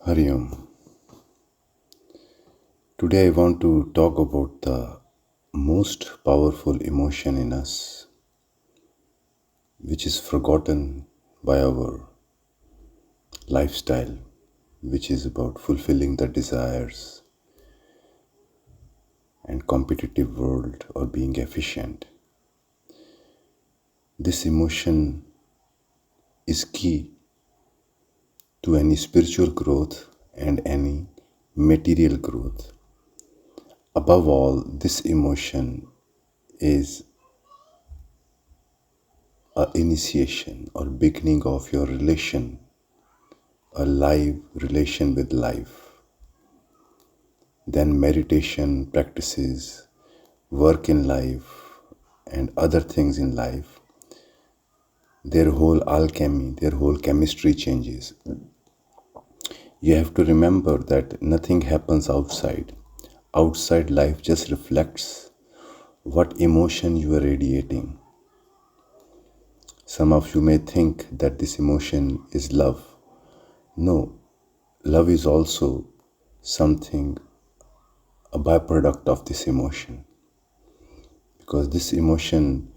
Hari Om. Today I want to talk about the most powerful emotion in us, which is forgotten by our lifestyle, which is about fulfilling the desires and competitive world or being efficient. This emotion is key to any spiritual growth and any material growth. Above all, this emotion is a initiation or beginning of your relation, a live relation with life. Then meditation practices, work in life, and other things in life, their whole alchemy, their whole chemistry changes. You have to remember that nothing happens outside. Outside life just reflects what emotion you are radiating. Some of you may think that this emotion is love. No, love is also something, a byproduct of this emotion. Because this emotion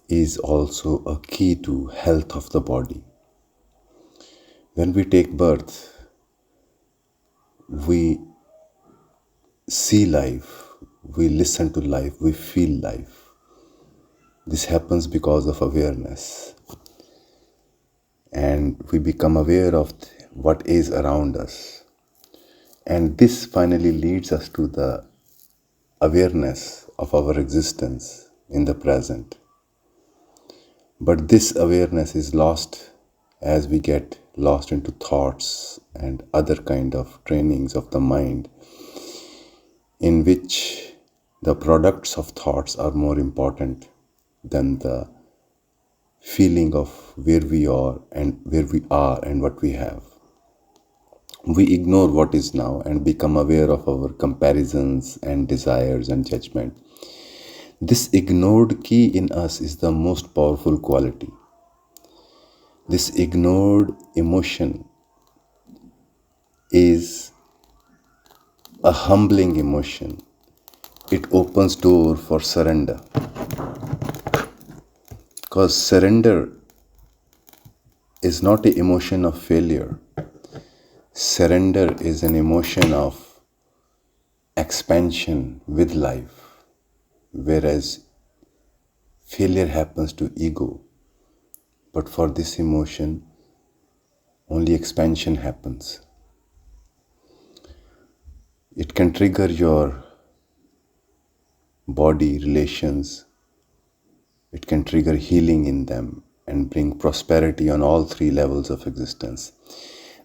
is also a key to health of the body. When we take birth, we see life, we listen to life, we feel life. This happens because of awareness. And we become aware of what is around us. And this finally leads us to the awareness of our existence in the present. But this awareness is lost as we get lost into thoughts and other kind of trainings of the mind, in which the products of thoughts are more important than the feeling of where we are and what we have. We ignore what is now and become aware of our comparisons and desires and judgment. This ignored key in us is the most powerful quality. This ignored emotion is a humbling emotion. It opens door for surrender. Because surrender is not an emotion of failure. Surrender is an emotion of expansion with life, whereas failure happens to ego. But for this emotion, only expansion happens. It can trigger your body relations. It can trigger healing in them and bring prosperity on all three levels of existence.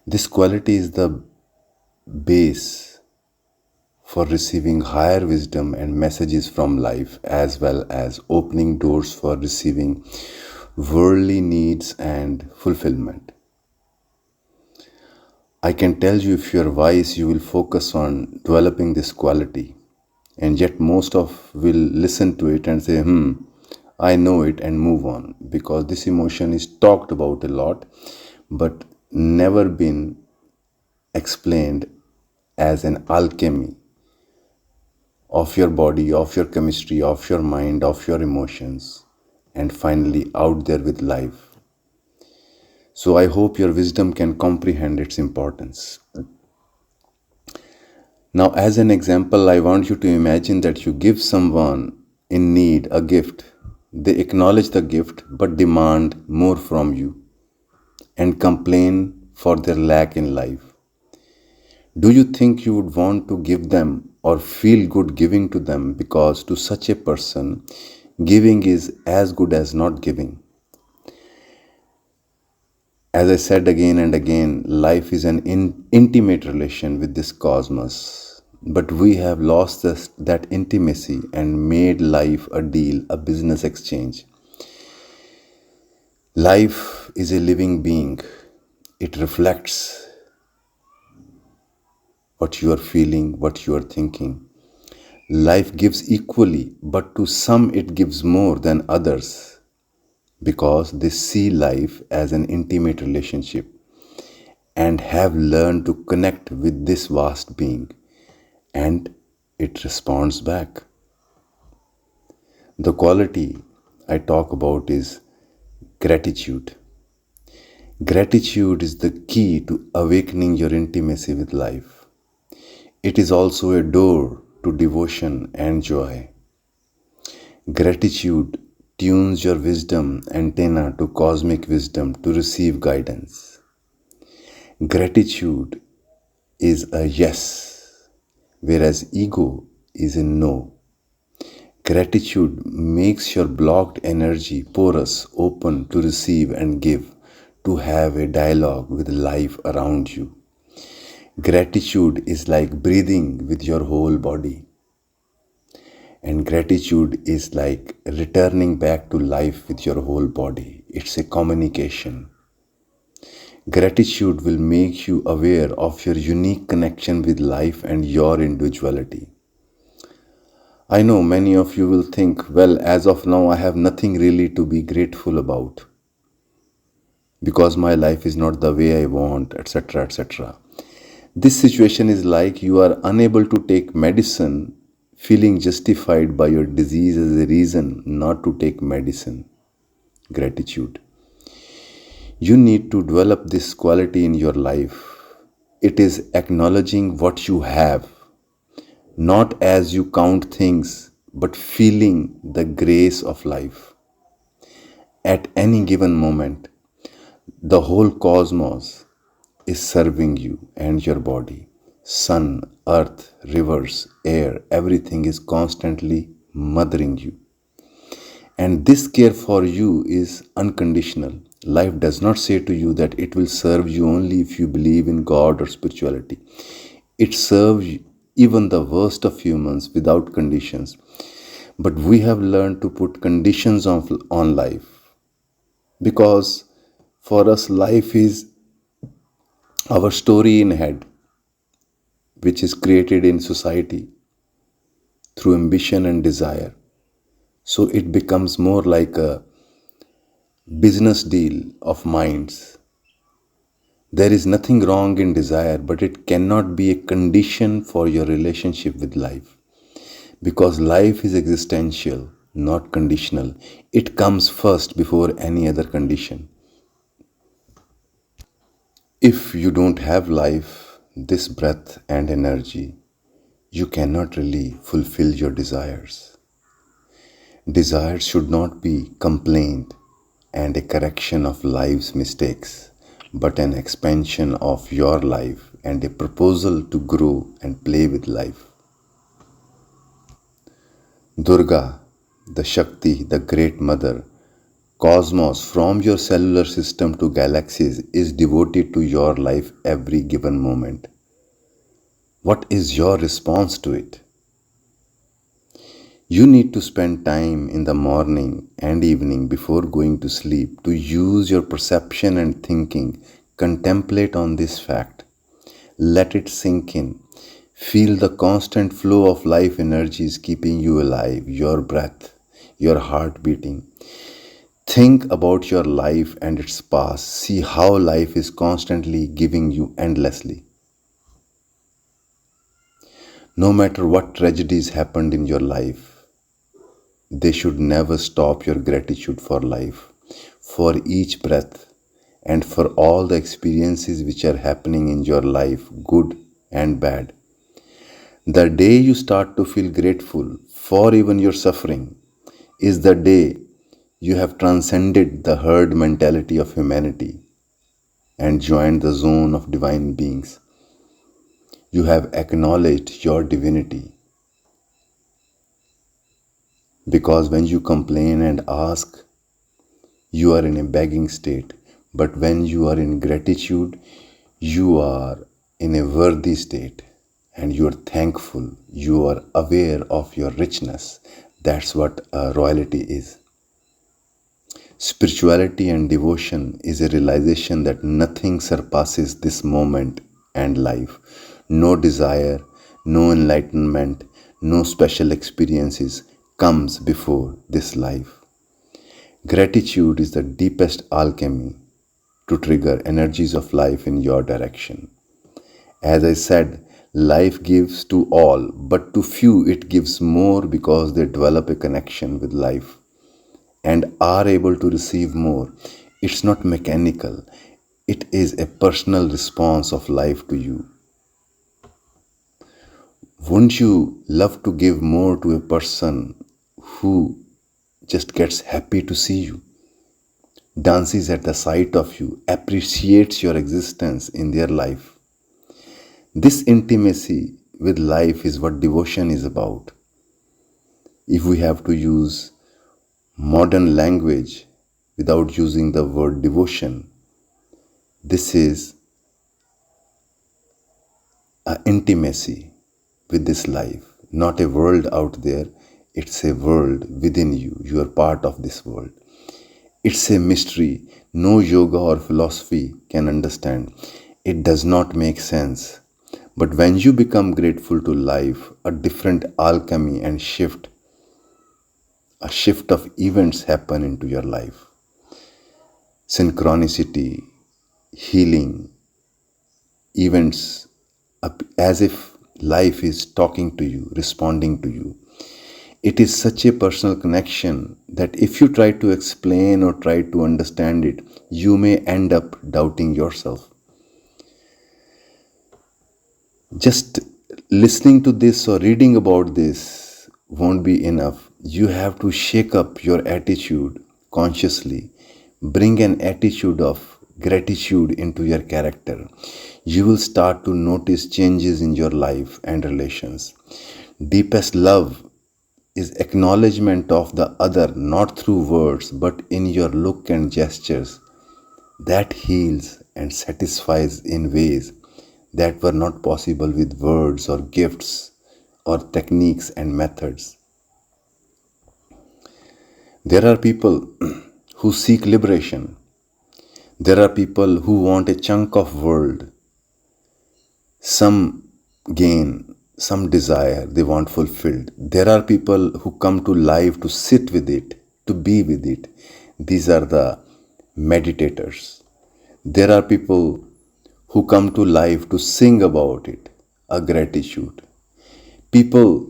This quality is the base for receiving higher wisdom and messages from life, as well as opening doors for receiving worldly needs and fulfillment. I can tell you, if you're wise, you will focus on developing this quality, and yet most of will listen to it and say, I know it, and move on, because this emotion is talked about a lot but never been explained as an alchemy of your body, of your chemistry, of your mind, of your emotions, and finally out there with life. So I hope your wisdom can comprehend its importance. Now, as an example, I want you to imagine that you give someone in need a gift. They acknowledge the gift but demand more from you and complain for their lack in life. Do you think you would want to give them or feel good giving to them? Because to such a person, giving is as good as not giving. As I said again and again, life is an intimate relation with this cosmos. But we have lost that intimacy and made life a deal, a business exchange. Life is a living being. It reflects what you are feeling, what you are thinking. Life gives equally, but to some it gives more than others, because they see life as an intimate relationship. and have learned to connect with this vast being, and it responds back. The quality I talk about is gratitude. Gratitude is the key to awakening your intimacy with life. It is also a door to devotion and joy. Gratitude tunes your wisdom antenna to cosmic wisdom to receive guidance. Gratitude is a yes, whereas ego is a no. Gratitude makes your blocked energy porous, open to receive and give, to have a dialogue with life around you. Gratitude is like breathing with your whole body. And gratitude is like returning back to life with your whole body. It's a communication. Gratitude will make you aware of your unique connection with life and your individuality. I know many of you will think, well, as of now, I have nothing really to be grateful about because my life is not the way I want, etc. etc. This situation is like you are unable to take medicine, feeling justified by your disease as a reason not to take medicine. Gratitude. You need to develop this quality in your life. It is acknowledging what you have, not as you count things, but feeling the grace of life. At any given moment, the whole cosmos is serving you and your body. Sun, earth, rivers, air, everything is constantly mothering you. And this care for you is unconditional. Life does not say to you that it will serve you only if you believe in God or spirituality. It serves even the worst of humans without conditions. But we have learned to put conditions on life because for us, life is our story in head, which is created in society through ambition and desire. So it becomes more like a business deal of minds. There is nothing wrong in desire, but it cannot be a condition for your relationship with life. Because life is existential, not conditional. It comes first before any other condition. If you don't have life, this breath and energy, you cannot really fulfill your desires. Desires should not be complaint and a correction of life's mistakes, but an expansion of your life and a proposal to grow and play with life. Durga, the Shakti, the Great Mother, cosmos from your cellular system to galaxies is devoted to your life every given moment. What is your response to it? You need to spend time in the morning and evening before going to sleep to use your perception and thinking. Contemplate on this fact. Let it sink in. Feel the constant flow of life energies keeping you alive, your breath, your heart beating. Think about your life and its past. See how life is constantly giving you endlessly. No matter what tragedies happened in your life, they should never stop your gratitude for life, for each breath, and for all the experiences which are happening in your life, good and bad. The day you start to feel grateful for even your suffering is the day you have transcended the herd mentality of humanity and joined the zone of divine beings. You have acknowledged your divinity. Because when you complain and ask, you are in a begging state. But when you are in gratitude, you are in a worthy state and you are thankful. You are aware of your richness. That's what royalty is. Spirituality and devotion is a realization that nothing surpasses this moment and life. No desire, no enlightenment, no special experiences comes before this life. Gratitude is the deepest alchemy to trigger energies of life in your direction. As I said, life gives to all, but to few it gives more because they develop a connection with life and are able to receive more. It's not mechanical, it is a personal response of life to you. Wouldn't you love to give more to a person who just gets happy to see you, dances at the sight of you, appreciates your existence in their life? This intimacy with life is what devotion is about. If we have to use modern language without using the word devotion, this is an intimacy with this life, not a world out there. It's a world within you. You are part of this world. It's a mystery no yoga or philosophy can understand. It does not make sense. But when you become grateful to life, a different alchemy and a shift of events happen into your life. Synchronicity, healing, events, as if life is talking to you, responding to you. It is such a personal connection that if you try to explain or try to understand it, you may end up doubting yourself. Just listening to this or reading about this won't be enough. You have to shake up your attitude consciously. Bring an attitude of gratitude into your character. You will start to notice changes in your life and relations. Deepest love is acknowledgement of the other, not through words, but in your look and gestures. That heals and satisfies in ways that were not possible with words or gifts or techniques and methods. There are people who seek liberation. There are people who want a chunk of world, some gain, some desire they want fulfilled. There are people who come to life to sit with it, to be with it. These are the meditators. There are people who come to life to sing about it, a gratitude. People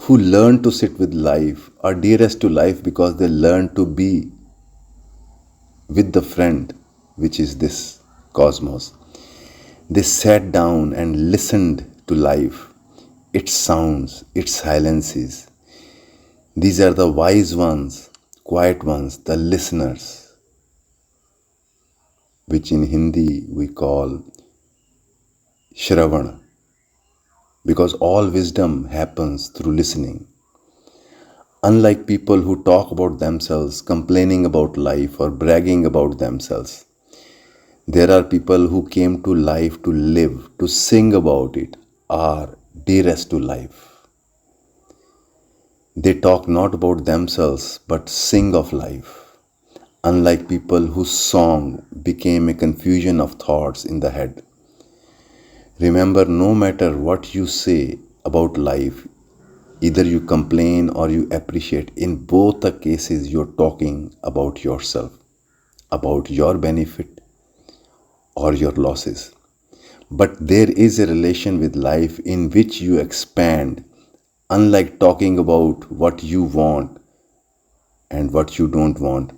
who learn to sit with life are dearest to life because they learn to be with the friend, which is this cosmos. They sat down and listened to life, its sounds, its silences. These are the wise ones, quiet ones, the listeners, which in Hindi we call Shravan, because all wisdom happens through listening. Unlike people who talk about themselves, complaining about life, or bragging about themselves, there are people who came to life to live, to sing about it, are dearest to life. They talk not about themselves but sing of life, unlike people whose song became a confusion of thoughts in the head. Remember, no matter what you say about life, either you complain or you appreciate, in both the cases you're talking about yourself, about your benefit or your losses. But there is a relation with life in which you expand, unlike talking about what you want and what you don't want,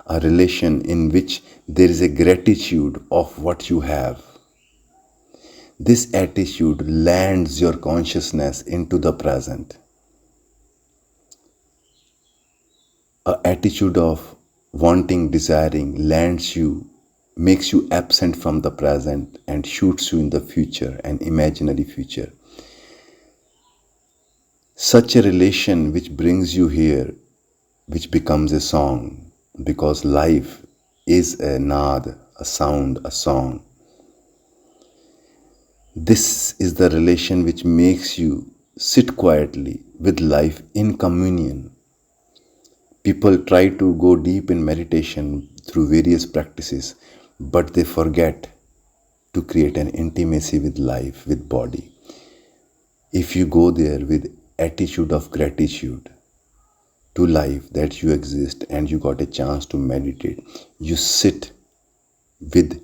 a relation in which there is a gratitude of what you have. This attitude lands your consciousness into the present. An attitude of wanting, desiring lands you, makes you absent from the present and shoots you in the future, an imaginary future. Such a relation which brings you here, which becomes a song, because life is a naad, a sound, a song. This is the relation which makes you sit quietly with life in communion. People try to go deep in meditation through various practices, but they forget to create an intimacy with life, with body. If you go there with attitude of gratitude to life that you exist and you got a chance to meditate, you sit with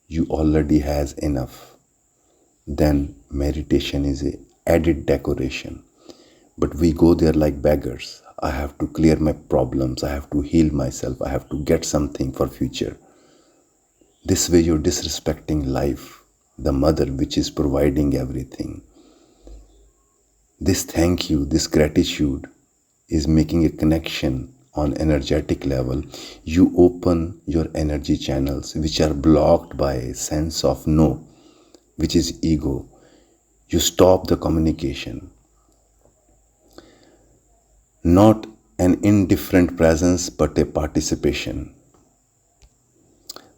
you already has enough, then meditation is a added decoration. But we go there like beggars. I have to clear my problems, I have to heal myself, I have to get something for future. This way you're disrespecting life, the mother which is providing everything. This thank you, this gratitude is making a connection on energetic level. You open your energy channels which are blocked by a sense of no, which is ego. You stop the communication. Not an indifferent presence, but a participation.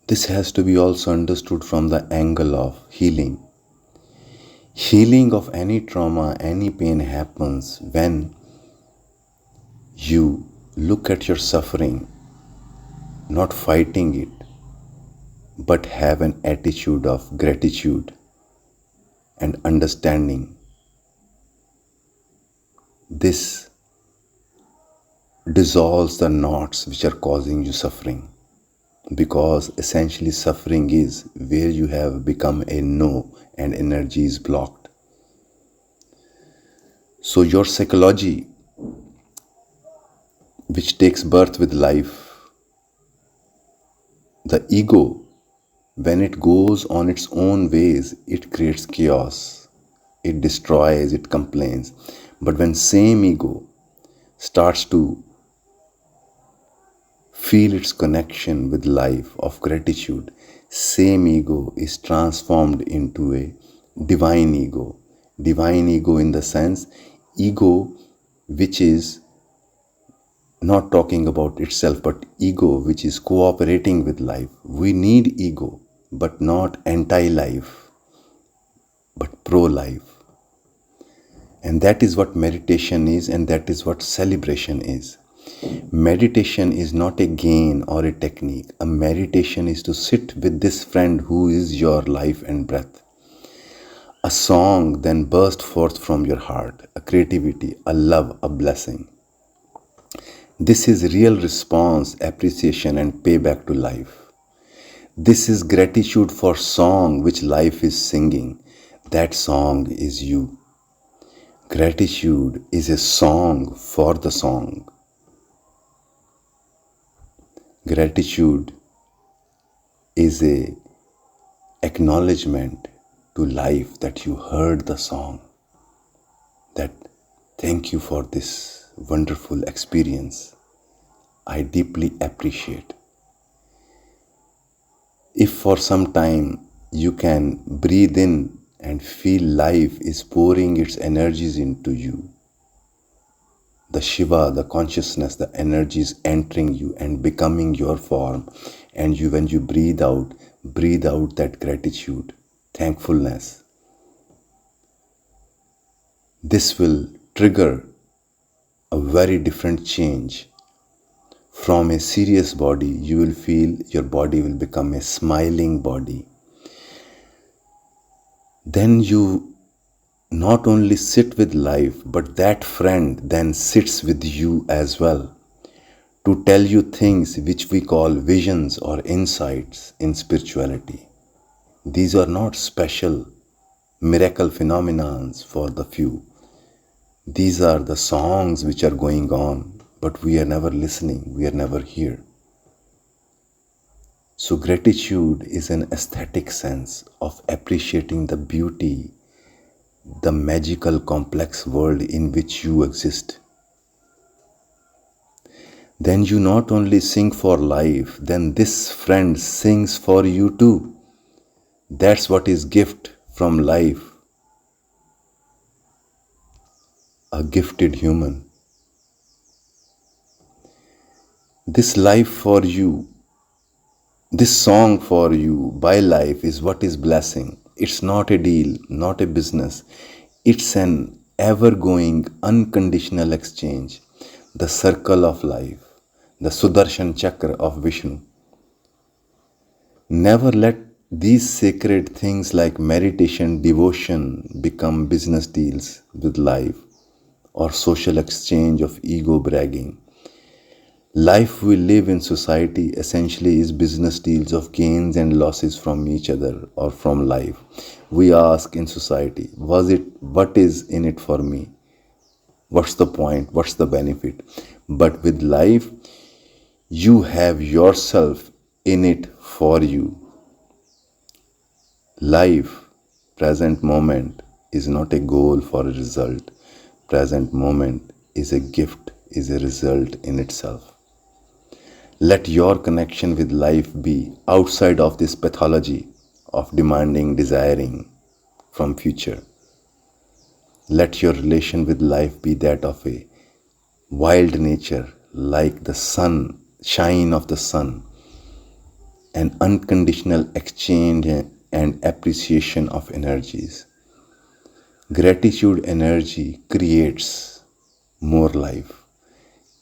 This has to be also understood from the angle of healing. Healing of any trauma, any pain happens when you look at your suffering, not fighting it, but have an attitude of gratitude and understanding. This dissolves the knots which are causing you suffering, because essentially suffering is where you have become a no and energy is blocked. So your psychology, which takes birth with life, the ego, when it goes on its own ways, it creates chaos, it destroys, it complains. But when same ego starts to feel its connection with life of gratitude, same ego is transformed into a divine ego. Divine ego in the sense, ego which is not talking about itself, but ego which is cooperating with life. We need ego, but not anti-life, but pro-life. And that is what meditation is, and that is what celebration is. Meditation is not a gain or a technique. A meditation is to sit with this friend who is your life and breath. A song then bursts forth from your heart, a creativity, a love, a blessing. This is real response, appreciation and payback to life. This is gratitude for song which life is singing. That song is you. Gratitude is a song for the song. Gratitude is a acknowledgement to life that you heard the song. That thank you for this wonderful experience. I deeply appreciate. If for some time you can breathe in and feel life is pouring its energies into you, the Shiva, the consciousness, the energy is entering you and becoming your form. And you, when you breathe out that gratitude, thankfulness. This will trigger a very different change. From a serious body, you will feel your body will become a smiling body. Then you not only sit with life, but that friend then sits with you as well to tell you things which we call visions or insights in spirituality. These are not special miracle phenomenons for the few. These are the songs which are going on, but we are never listening, we are never here. So gratitude is an aesthetic sense of appreciating the beauty, the magical complex world in which you exist. Then you not only sing for life, then this friend sings for you too. That's what is gift from life. A gifted human. This life for you, this song for you by life is what is blessing. It's not a deal, not a business. It's an ever-going, unconditional exchange. The circle of life, the Sudarshan Chakra of Vishnu. Never let these sacred things like meditation, devotion become business deals with life or social exchange of ego bragging. Life we live in society essentially is business deals of gains and losses from each other or from life. We ask in society, what is in it for me? What's the point? What's the benefit? But with life, you have yourself in it for you. Life, present moment, is not a goal for a result. Present moment is a gift, is a result in itself. Let your connection with life be outside of this pathology of demanding, desiring from future. Let your relation with life be that of a wild nature, like the sun, shine of the sun, an unconditional exchange and appreciation of energies. Gratitude energy creates more life.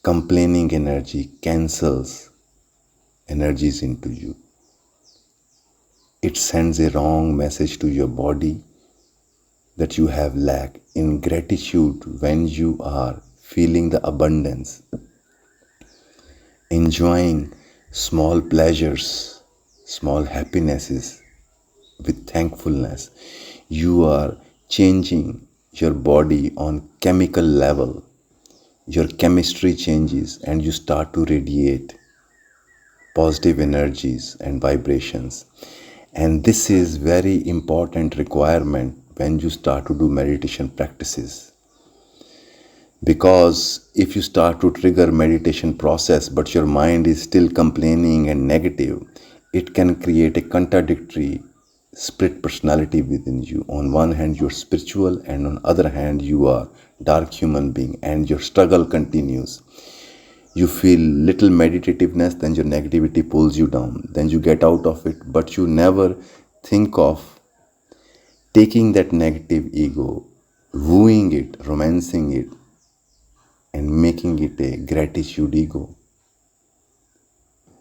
Complaining energy cancels energies into you. It sends a wrong message to your body that you have lack. In gratitude, when you are feeling the abundance, enjoying small pleasures, small happinesses with thankfulness, you are changing your body on chemical level. Your chemistry changes and you start to radiate positive energies and vibrations. And this is very important requirement when you start to do meditation practices. Because if you start to trigger meditation process but your mind is still complaining and negative, it can create a contradictory split personality within you. On one hand you're spiritual and on other hand you are dark human being and your struggle continues. You feel little meditativeness, then your negativity pulls you down. Then you get out of it, but you never think of taking that negative ego, wooing it, romancing it, and making it a gratitude ego.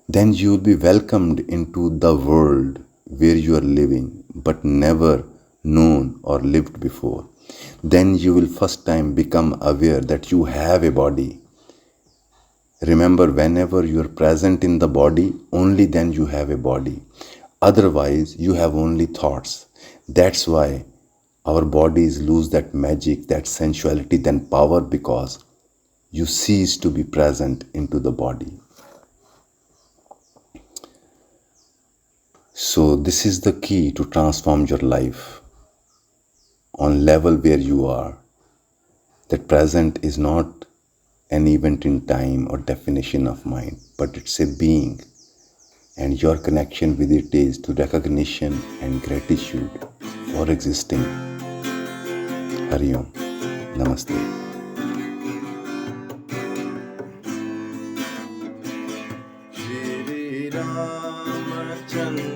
Then you will be welcomed into the world where you are living, but never known or lived before. Then you will first time become aware that you have a body. Remember, whenever you are present in the body, only then you have a body. Otherwise, you have only thoughts. That's why our bodies lose that magic, that sensuality, then power, because you cease to be present into the body. So this is the key to transform your life on level where you are. That present is not an event in time or definition of mind, but it's a being. And your connection with it is to recognition and gratitude for existing. Hari Om. Namaste. Shri Ramachandra